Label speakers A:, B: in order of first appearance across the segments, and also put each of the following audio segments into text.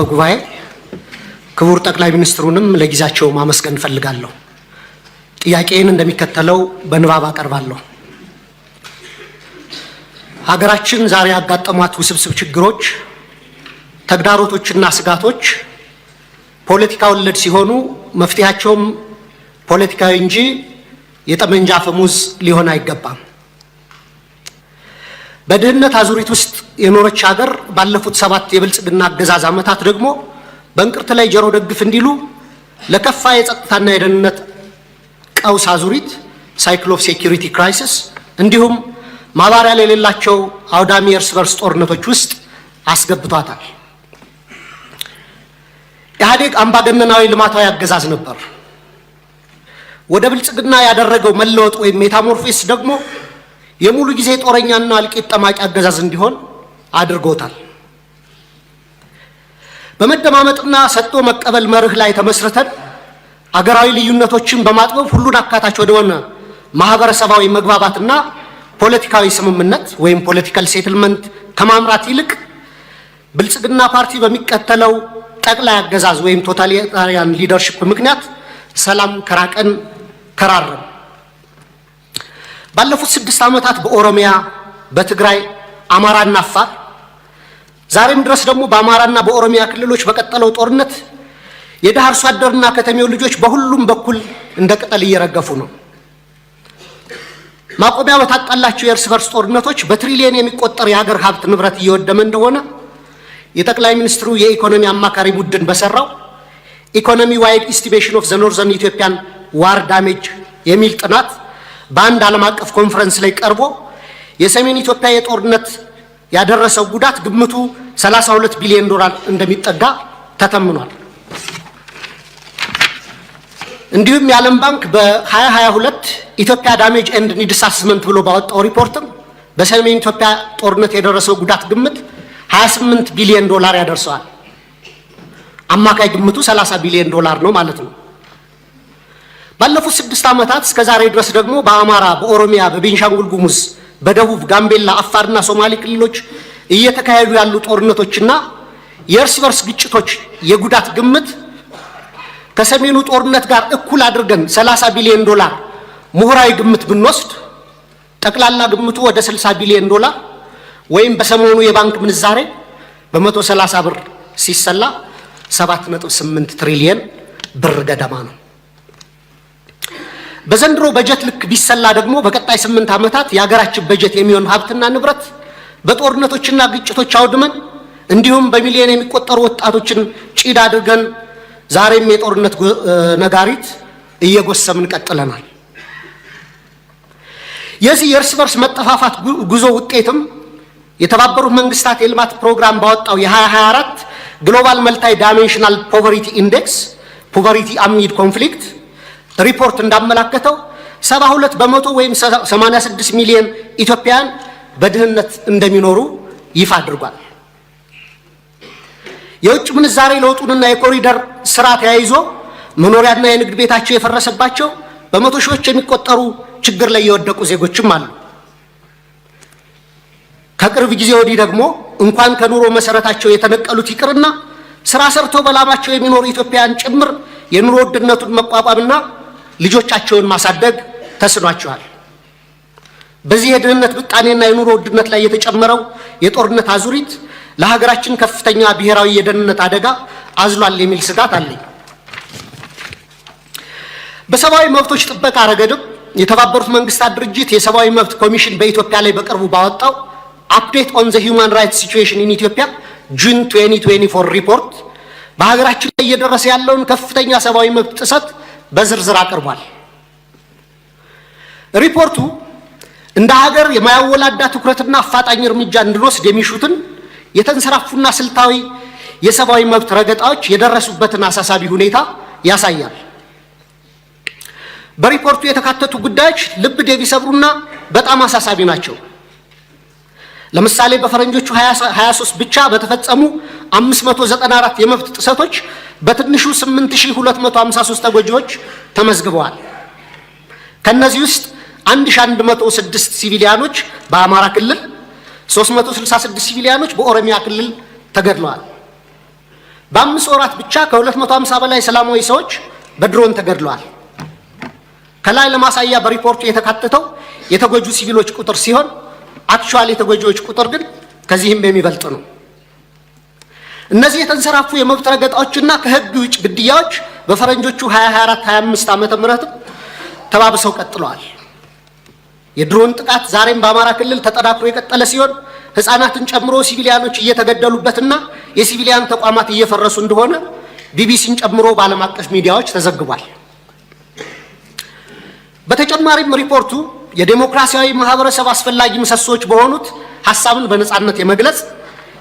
A: ጉባኤ ክቡር ጠቅላይ ሚኒስትሩንም ለጊዜያቸው ማመስገን ፈልጋለሁ። ጥያቄን እንደሚከተለው በንባብ አቀርባለሁ። ሀገራችን ዛሬ ያጋጠሟት ውስብስብ ችግሮች፣ ተግዳሮቶችና ስጋቶች ፖለቲካ ወለድ ሲሆኑ መፍትሄያቸውም ፖለቲካዊ እንጂ የጠመንጃ አፈሙዝ ሊሆን አይገባም። በድህነት አዙሪት ውስጥ የኖረች ሀገር ባለፉት 7 የብልጽግና አገዛዝ ዓመታት ደግሞ በእንቅርት ላይ ጆሮ ደግፍ እንዲሉ ለከፋ የጸጥታና የደህንነት ቀውስ አዙሪት ሳይክል ኦፍ ሴኩሪቲ ክራይሲስ እንዲሁም ማባሪያ የሌላቸው አውዳሚ እርስ በርስ ጦርነቶች ውስጥ አስገብቷታል። ኢህአዴግ አምባገነናዊ ልማታዊ አገዛዝ ነበር። ወደ ብልጽግና ያደረገው መለወጥ ወይም ሜታሞርፎሲስ ደግሞ የሙሉ ጊዜ ጦረኛና እልቂት ጠማቂ አገዛዝ እንዲሆን አድርጎታል። በመደማመጥና ሰጥቶ መቀበል መርህ ላይ ተመስርተን አገራዊ ልዩነቶችን በማጥበብ ሁሉን አካታች ወደሆነ ማህበረሰባዊ መግባባትና ፖለቲካዊ ስምምነት ወይም ፖለቲካል ሴትልመንት ከማምራት ይልቅ ብልጽግና ፓርቲ በሚከተለው ጠቅላይ አገዛዝ ወይም ቶታሊታሪያን ሊደርሺፕ ምክንያት ሰላም ከራቀን ከራረም። ባለፉት 6 ዓመታት በኦሮሚያ፣ በትግራይ፣ አማራና አፋር ዛሬም ድረስ ደግሞ በአማራና በኦሮሚያ ክልሎች በቀጠለው ጦርነት የደሃ አርሶ አደርና ከተሜው ልጆች በሁሉም በኩል እንደ ቅጠል እየረገፉ ነው። ማቆሚያ በታጣላቸው የእርስ በርስ ጦርነቶች በትሪሊየን የሚቆጠር የሀገር ሀብት ንብረት እየወደመ እንደሆነ የጠቅላይ ሚኒስትሩ የኢኮኖሚ አማካሪ ቡድን በሰራው ኢኮኖሚ ዋይድ ኢስቲሜሽን ኦፍ ዘ ኖርዘርን ኢትዮጵያን ዋር ዳሜጅ የሚል ጥናት በአንድ ዓለም አቀፍ ኮንፈረንስ ላይ ቀርቦ የሰሜን ኢትዮጵያ የጦርነት ያደረሰው ጉዳት ግምቱ 32 ቢሊዮን ዶላር እንደሚጠጋ ተተምኗል። እንዲሁም የዓለም ባንክ በ2022 ኢትዮጵያ ዳሜጅ ኤንድ ኒድስ አሰስመንት ብሎ ባወጣው ሪፖርትም በሰሜን ኢትዮጵያ ጦርነት የደረሰው ጉዳት ግምት 28 ቢሊዮን ዶላር ያደርሰዋል። አማካይ ግምቱ 30 ቢሊዮን ዶላር ነው ማለት ነው። ባለፉት 6 ዓመታት እስከ ዛሬ ድረስ ደግሞ በአማራ፣ በኦሮሚያ፣ በቤንሻንጉል ጉሙዝ፣ በደቡብ ጋምቤላ፣ አፋርና ሶማሌ ክልሎች እየተካሄዱ ያሉ ጦርነቶችና የእርስ በርስ ግጭቶች የጉዳት ግምት ከሰሜኑ ጦርነት ጋር እኩል አድርገን 30 ቢሊዮን ዶላር ምሁራዊ ግምት ብንወስድ ጠቅላላ ግምቱ ወደ 60 ቢሊዮን ዶላር ወይም በሰሞኑ የባንክ ምንዛሬ በ130 ብር ሲሰላ 7.8 ትሪሊየን ብር ገደማ ነው። በዘንድሮ በጀት ልክ ቢሰላ ደግሞ በቀጣይ 8 ዓመታት የሀገራችን በጀት የሚሆን ሀብትና ንብረት በጦርነቶችና ግጭቶች አውድመን እንዲሁም በሚሊዮን የሚቆጠሩ ወጣቶችን ጭድ አድርገን ዛሬም የጦርነት ነጋሪት እየጎሰምን ቀጥለናል። የዚህ የእርስ በርስ መጠፋፋት ጉዞ ውጤትም የተባበሩት መንግስታት የልማት ፕሮግራም ባወጣው የ2024 ግሎባል መልታይ ዳይሜንሽናል ፖቨርቲ ኢንዴክስ ፖቨርቲ አሚድ ኮንፍሊክት ሪፖርት እንዳመላከተው 72 በመቶ ወይም 86 ሚሊዮን ኢትዮጵያውያን በድህነት እንደሚኖሩ ይፋ አድርጓል። የውጭ ምንዛሬ ለውጡንና የኮሪደር ስራ ተያይዞ መኖሪያና የንግድ ቤታቸው የፈረሰባቸው በመቶ ሺዎች የሚቆጠሩ ችግር ላይ የወደቁ ዜጎችም አሉ። ከቅርብ ጊዜ ወዲህ ደግሞ እንኳን ከኑሮ መሰረታቸው የተነቀሉት ይቅርና ስራ ሰርተው በላባቸው የሚኖሩ ኢትዮጵያውያን ጭምር የኑሮ ውድነቱን መቋቋምና ልጆቻቸውን ማሳደግ ተስኗቸዋል። በዚህ የድህነት ብጣኔና የኑሮ ውድነት ላይ የተጨመረው የጦርነት አዙሪት ለሀገራችን ከፍተኛ ብሔራዊ የደህንነት አደጋ አዝሏል የሚል ስጋት አለኝ። በሰብአዊ መብቶች ጥበቃ ረገድም የተባበሩት መንግስታት ድርጅት የሰብአዊ መብት ኮሚሽን በኢትዮጵያ ላይ በቅርቡ ባወጣው አፕዴት ኦን ዘ ሂውማን ራይትስ ሲቹዌሽን ኢን ኢትዮጵያ ጁን 2024 ሪፖርት በሀገራችን ላይ እየደረሰ ያለውን ከፍተኛ ሰብአዊ መብት ጥሰት በዝርዝር አቅርቧል። ሪፖርቱ እንደ ሀገር የማያወላዳ ትኩረትና አፋጣኝ እርምጃ እንድንወስድ የሚሹትን የተንሰራፉና ስልታዊ የሰብአዊ መብት ረገጣዎች የደረሱበትን አሳሳቢ ሁኔታ ያሳያል። በሪፖርቱ የተካተቱ ጉዳዮች ልብ የሚሰብሩና በጣም አሳሳቢ ናቸው። ለምሳሌ በፈረንጆቹ 2023 ብቻ በተፈጸሙ 594 የመብት ጥሰቶች በትንሹ 8253 ተጎጂዎች ተመዝግበዋል። ከነዚህ ውስጥ 1106 ሲቪሊያኖች በአማራ ክልል፣ 366 ሲቪሊያኖች በኦሮሚያ ክልል ተገድለዋል። በ5 ወራት ብቻ ከ250 በላይ ሰላማዊ ሰዎች በድሮን ተገድለዋል። ከላይ ለማሳያ በሪፖርቱ የተካተተው የተጎጁ ሲቪሎች ቁጥር ሲሆን አክቹዋሊ የተጎጂዎች ቁጥር ግን ከዚህም የሚበልጥ ነው። እነዚህ የተንሰራፉ የመብት ረገጣዎችና ከህግ ውጭ ግድያዎች በፈረንጆቹ 2024-25 ዓመተ ምህረት ተባብሰው ቀጥለዋል። የድሮን ጥቃት ዛሬም በአማራ ክልል ተጠናክሮ የቀጠለ ሲሆን ህፃናትን ጨምሮ ሲቪሊያኖች እየተገደሉበትና የሲቪሊያን ተቋማት እየፈረሱ እንደሆነ ቢቢሲን ጨምሮ በዓለም አቀፍ ሚዲያዎች ተዘግቧል። በተጨማሪም ሪፖርቱ የዴሞክራሲያዊ ማህበረሰብ አስፈላጊ ምሰሶች በሆኑት ሐሳብን በነጻነት የመግለጽ፣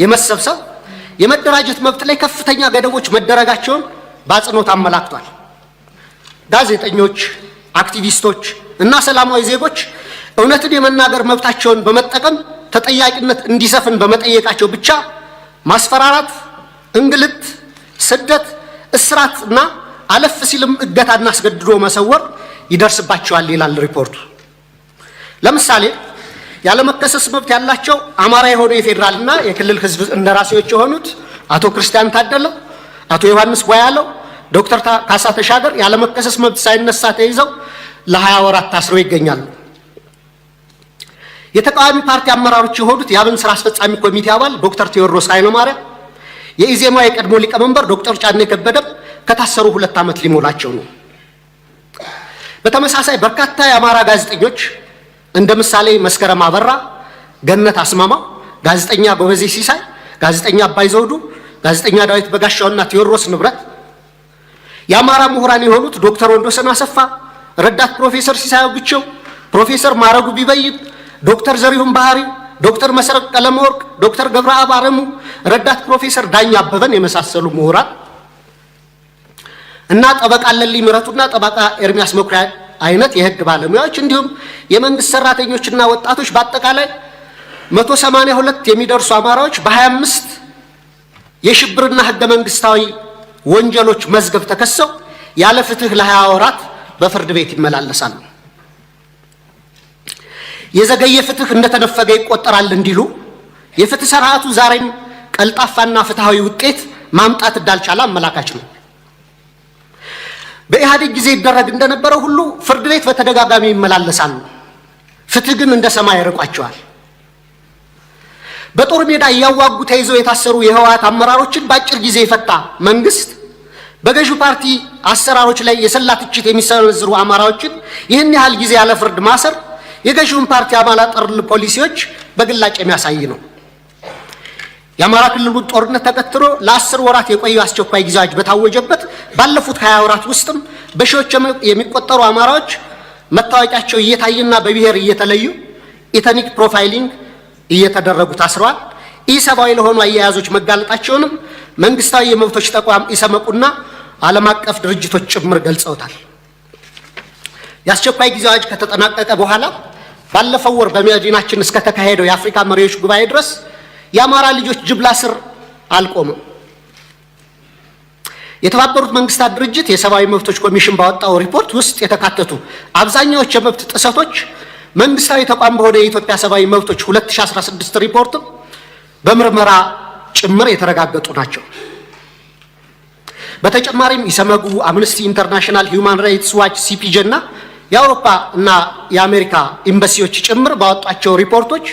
A: የመሰብሰብ፣ የመደራጀት መብት ላይ ከፍተኛ ገደቦች መደረጋቸውን በአጽንኦት አመላክቷል። ጋዜጠኞች፣ አክቲቪስቶች እና ሰላማዊ ዜጎች እውነትን የመናገር መብታቸውን በመጠቀም ተጠያቂነት እንዲሰፍን በመጠየቃቸው ብቻ ማስፈራራት፣ እንግልት፣ ስደት፣ እስራት እና አለፍ ሲልም እገታና አስገድዶ መሰወር ይደርስባቸዋል ይላል ሪፖርቱ። ለምሳሌ ያለመከሰስ መብት ያላቸው አማራ የሆኑ የፌዴራልና የክልል ህዝብ እንደራሴዎች የሆኑት አቶ ክርስቲያን ታደለ፣ አቶ ዮሐንስ ቧያለው፣ ዶክተር ካሳ ተሻገር ያለመከሰስ መብት ሳይነሳ ተይዘው ለ20 ወራት ታስረው ይገኛሉ። የተቃዋሚ ፓርቲ አመራሮች የሆኑት የአብን ስራ አስፈጻሚ ኮሚቴ አባል ዶክተር ቴዎድሮስ ኃይለማርያም፣ የኢዜማ የቀድሞ ሊቀመንበር ዶክተር ጫኔ ከበደም ከታሰሩ 2 ዓመት ሊሞላቸው ነው። በተመሳሳይ በርካታ የአማራ ጋዜጠኞች እንደ ምሳሌ መስከረም አበራ፣ ገነት አስማማ፣ ጋዜጠኛ ጎበዜ ሲሳይ፣ ጋዜጠኛ አባይ ዘውዱ፣ ጋዜጠኛ ዳዊት በጋሻውና ቴዎድሮስ ንብረት፣ የአማራ ምሁራን የሆኑት ዶክተር ወንዶሰን አሰፋ፣ ረዳት ፕሮፌሰር ሲሳይ ግቸው፣ ፕሮፌሰር ማረጉ ቢበይድ፣ ዶክተር ዘሪሁን ባህሪ፣ ዶክተር መሰረት ቀለመወርቅ፣ ዶክተር ገብረአብ አረሙ፣ ረዳት ፕሮፌሰር ዳኛ አበበን የመሳሰሉ ምሁራን እና ጠበቃ ለልይ ምረቱና ጠበቃ ኤርሚያስ መኩሪያ አይነት የህግ ባለሙያዎች እንዲሁም የመንግስት ሰራተኞችና ወጣቶች በአጠቃላይ 182 የሚደርሱ አማራዎች በ25 የሽብርና ህገ መንግስታዊ ወንጀሎች መዝገብ ተከሰው ያለ ፍትህ ለ20 ወራት በፍርድ ቤት ይመላለሳሉ። የዘገየ ፍትህ እንደተነፈገ ይቆጠራል እንዲሉ የፍትህ ስርዓቱ ዛሬም ቀልጣፋና ፍትሃዊ ውጤት ማምጣት እንዳልቻለ አመላካች ነው። በኢህአዴግ ጊዜ ይደረግ እንደነበረው ሁሉ ፍርድ ቤት በተደጋጋሚ ይመላለሳሉ። ፍትህ ግን እንደ ሰማይ ያርቋቸዋል። በጦር ሜዳ እያዋጉ ተይዘው የታሰሩ የህወሓት አመራሮችን በአጭር ጊዜ የፈታ መንግስት በገዢው ፓርቲ አሰራሮች ላይ የሰላ ትችት የሚሰነዝሩ አማራዎችን ይህን ያህል ጊዜ ያለ ፍርድ ማሰር የገዢውን ፓርቲ አባላት ጠር ፖሊሲዎች በግላጭ የሚያሳይ ነው። የአማራ ክልሉን ጦርነት ተከትሎ ለ10 ወራት የቆዩ አስቸኳይ ጊዜ አዋጅ በታወጀበት ባለፉት 20 ወራት ውስጥም በሺዎች የሚቆጠሩ አማራዎች መታወቂያቸው እየታየና በብሔር እየተለዩ ኢተኒክ ፕሮፋይሊንግ እየተደረጉ ታስረዋል። ኢሰብአዊ ለሆኑ አያያዞች መጋለጣቸውንም መንግስታዊ የመብቶች ተቋም ኢሰመቁና ዓለም አቀፍ ድርጅቶች ጭምር ገልጸውታል። የአስቸኳይ ጊዜ አዋጅ ከተጠናቀቀ በኋላ ባለፈው ወር በመዲናችን እስከ ተካሄደው የአፍሪካ መሪዎች ጉባኤ ድረስ የአማራ ልጆች ጅምላ እስር አልቆመም። የተባበሩት መንግስታት ድርጅት የሰብአዊ መብቶች ኮሚሽን ባወጣው ሪፖርት ውስጥ የተካተቱ አብዛኛዎቹ የመብት ጥሰቶች መንግስታዊ ተቋም በሆነ የኢትዮጵያ ሰብአዊ መብቶች 2016 ሪፖርት በምርመራ ጭምር የተረጋገጡ ናቸው። በተጨማሪም ኢሰመጉ፣ አምነስቲ ኢንተርናሽናል፣ ሂውማን ራይትስ ዋች፣ ሲፒጄ እና የአውሮፓ እና የአሜሪካ ኤምባሲዎች ጭምር ባወጣቸው ሪፖርቶች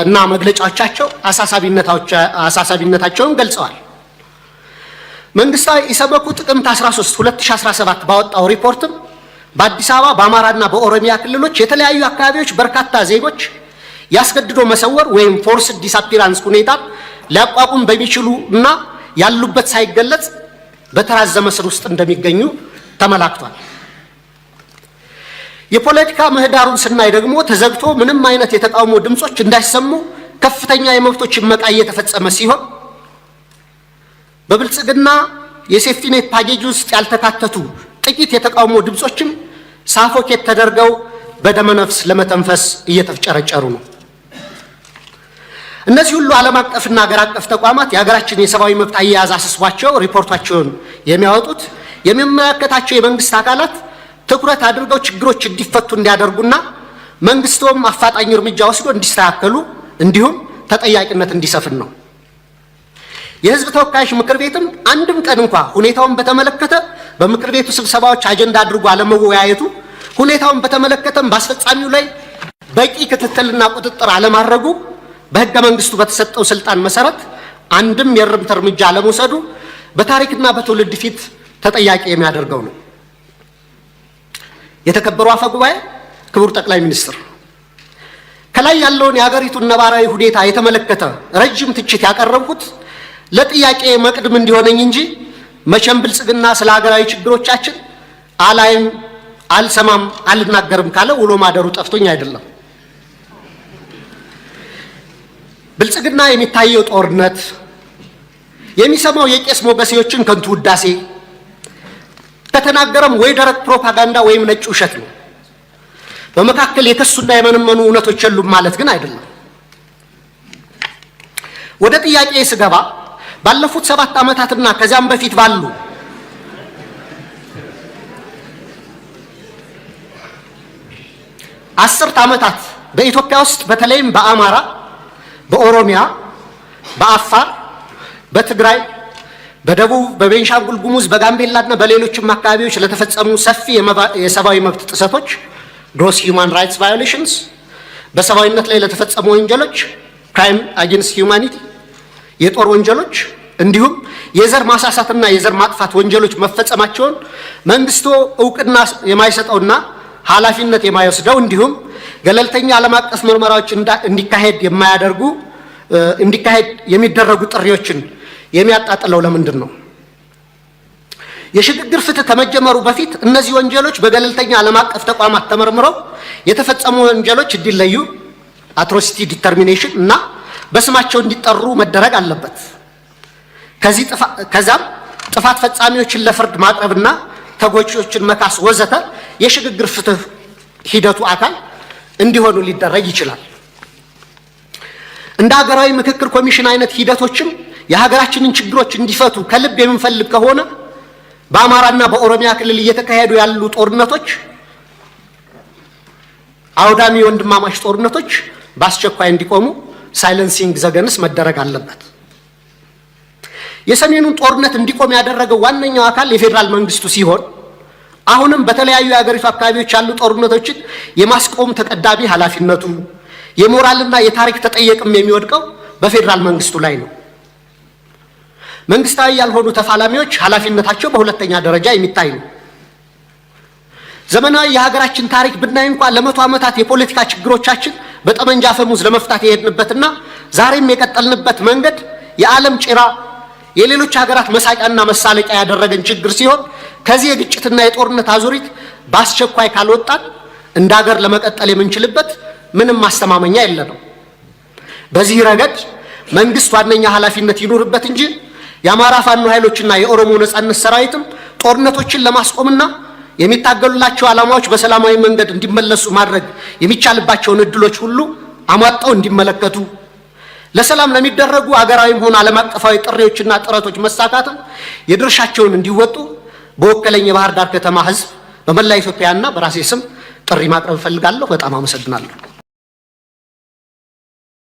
A: እና መግለጫዎቻቸው አሳሳቢነታቸውን ገልጸዋል። መንግስታዊ ኢሰመጉ ጥቅምት 13 2017 ባወጣው ሪፖርትም በአዲስ አበባ በአማራና በኦሮሚያ ክልሎች የተለያዩ አካባቢዎች በርካታ ዜጎች ያስገድዶ መሰወር ወይም ፎርስድ ዲስአፒራንስ ሁኔታ ሊያቋቁም በሚችሉ እና ያሉበት ሳይገለጽ በተራዘመ እስር ውስጥ እንደሚገኙ ተመላክቷል። የፖለቲካ ምህዳሩን ስናይ ደግሞ ተዘግቶ ምንም አይነት የተቃውሞ ድምጾች እንዳይሰሙ ከፍተኛ የመብቶች መቃ እየተፈጸመ ሲሆን በብልጽግና የሴፍቲኔት ፓኬጅ ውስጥ ያልተካተቱ ጥቂት የተቃውሞ ድምጾችም ሳፎኬት ተደርገው በደመነፍስ ለመተንፈስ እየተፍጨረጨሩ ነው። እነዚህ ሁሉ ዓለም አቀፍና ሀገር አቀፍ ተቋማት የሀገራችን የሰብአዊ መብት አያያዝ አስስቧቸው ሪፖርታቸውን የሚያወጡት የሚመለከታቸው የመንግስት አካላት ትኩረት አድርገው ችግሮች እንዲፈቱ እንዲያደርጉና መንግስቶም አፋጣኝ እርምጃ ወስዶ እንዲስተካከሉ እንዲሁም ተጠያቂነት እንዲሰፍን ነው። የህዝብ ተወካዮች ምክር ቤትም አንድም ቀን እንኳን ሁኔታውን በተመለከተ በምክር ቤቱ ስብሰባዎች አጀንዳ አድርጎ አለመወያየቱ፣ ሁኔታውን በተመለከተም በአስፈጻሚው ላይ በቂ ክትትልና ቁጥጥር አለማድረጉ፣ በህገ መንግስቱ በተሰጠው ስልጣን መሰረት አንድም የእርምት እርምጃ አለመውሰዱ በታሪክና በትውልድ ፊት ተጠያቂ የሚያደርገው ነው። የተከበሩ አፈ ጉባኤ፣ ክቡር ጠቅላይ ሚኒስትር፣ ከላይ ያለውን የሀገሪቱን ነባራዊ ሁኔታ የተመለከተ ረጅም ትችት ያቀረብኩት ለጥያቄ መቅድም እንዲሆነኝ እንጂ መቼም ብልጽግና ስለ ሀገራዊ ችግሮቻችን አላይም፣ አልሰማም፣ አልናገርም ካለ ውሎ ማደሩ ጠፍቶኝ አይደለም። ብልጽግና የሚታየው ጦርነት፣ የሚሰማው የቄስ ሞገሴዎችን ከንቱ ውዳሴ፣ ከተናገረም ወይ ደረቅ ፕሮፓጋንዳ ወይም ነጭ ውሸት ነው። በመካከል የከሱና የመነመኑ እውነቶች የሉም ማለት ግን አይደለም። ወደ ጥያቄ ስገባ ባለፉት 7 ዓመታትና ከዚያም በፊት ባሉ አስርት ዓመታት በኢትዮጵያ ውስጥ በተለይም በአማራ፣ በኦሮሚያ፣ በአፋር፣ በትግራይ፣ በደቡብ፣ በቤንሻንጉል ጉሙዝ፣ በጋምቤላና በሌሎችም አካባቢዎች ለተፈጸሙ ሰፊ የሰብአዊ መብት ጥሰቶች ግሮስ ሂውማን ራይትስ ቫዮሌሽንስ፣ በሰብአዊነት ላይ ለተፈጸሙ ወንጀሎች ክራይም አጌንስት ሂውማኒቲ፣ የጦር ወንጀሎች እንዲሁም የዘር ማሳሳትና የዘር ማጥፋት ወንጀሎች መፈጸማቸውን መንግስቱ እውቅና የማይሰጠውና ኃላፊነት የማይወስደው እንዲሁም ገለልተኛ ዓለም አቀፍ ምርመራዎች እንዲካሄድ የሚደረጉ ጥሪዎችን የሚያጣጥለው ለምንድን ነው? የሽግግር ፍትህ ከመጀመሩ በፊት እነዚህ ወንጀሎች በገለልተኛ ዓለም አቀፍ ተቋማት ተመርምረው የተፈጸሙ ወንጀሎች እንዲለዩ አትሮሲቲ ዲተርሚኔሽን እና በስማቸው እንዲጠሩ መደረግ አለበት። ከዛም ጥፋት ፈጻሚዎችን ለፍርድ ማቅረብና ተጎጂዎችን መካስ ወዘተ የሽግግር ፍትህ ሂደቱ አካል እንዲሆኑ ሊደረግ ይችላል። እንደ ሀገራዊ ምክክር ኮሚሽን አይነት ሂደቶችም የሀገራችንን ችግሮች እንዲፈቱ ከልብ የምንፈልግ ከሆነ በአማራና በኦሮሚያ ክልል እየተካሄዱ ያሉ ጦርነቶች፣ አውዳሚ ወንድማማች ጦርነቶች በአስቸኳይ እንዲቆሙ ሳይለንሲንግ ዘገንስ መደረግ አለበት። የሰሜኑን ጦርነት እንዲቆም ያደረገው ዋነኛው አካል የፌዴራል መንግስቱ ሲሆን አሁንም በተለያዩ የሀገሪቱ አካባቢዎች ያሉ ጦርነቶችን የማስቆም ተቀዳሚ ኃላፊነቱ የሞራልና የታሪክ ተጠየቅም የሚወድቀው በፌዴራል መንግስቱ ላይ ነው። መንግስታዊ ያልሆኑ ተፋላሚዎች ኃላፊነታቸው በሁለተኛ ደረጃ የሚታይ ነው። ዘመናዊ የሀገራችን ታሪክ ብናይ እንኳን ለመቶ ዓመታት የፖለቲካ ችግሮቻችን በጠመንጃ አፈሙዝ ለመፍታት የሄድንበትና ዛሬም የቀጠልንበት መንገድ የዓለም ጭራ የሌሎች ሀገራት መሳቂያና መሳለቂያ ያደረገን ችግር ሲሆን ከዚህ የግጭትና የጦርነት አዙሪት በአስቸኳይ ካልወጣን እንደ ሀገር ለመቀጠል የምንችልበት ምንም ማስተማመኛ የለንም። በዚህ ረገድ መንግስት ዋነኛ ኃላፊነት ይኖርበት እንጂ የአማራ ፋኖ ኃይሎችና የኦሮሞ ነጻነት ሰራዊትም ጦርነቶችን ለማስቆምና የሚታገሉላቸው ዓላማዎች በሰላማዊ መንገድ እንዲመለሱ ማድረግ የሚቻልባቸውን እድሎች ሁሉ አሟጣው እንዲመለከቱ፣ ለሰላም ለሚደረጉ አገራዊም ሆነ ዓለም አቀፋዊ ጥሪዎችና ጥረቶች መሳካትም የድርሻቸውን እንዲወጡ በወከለኝ የባህር ዳር ከተማ ህዝብ በመላ ኢትዮጵያና በራሴ ስም ጥሪ ማቅረብ እፈልጋለሁ። በጣም አመሰግናለሁ።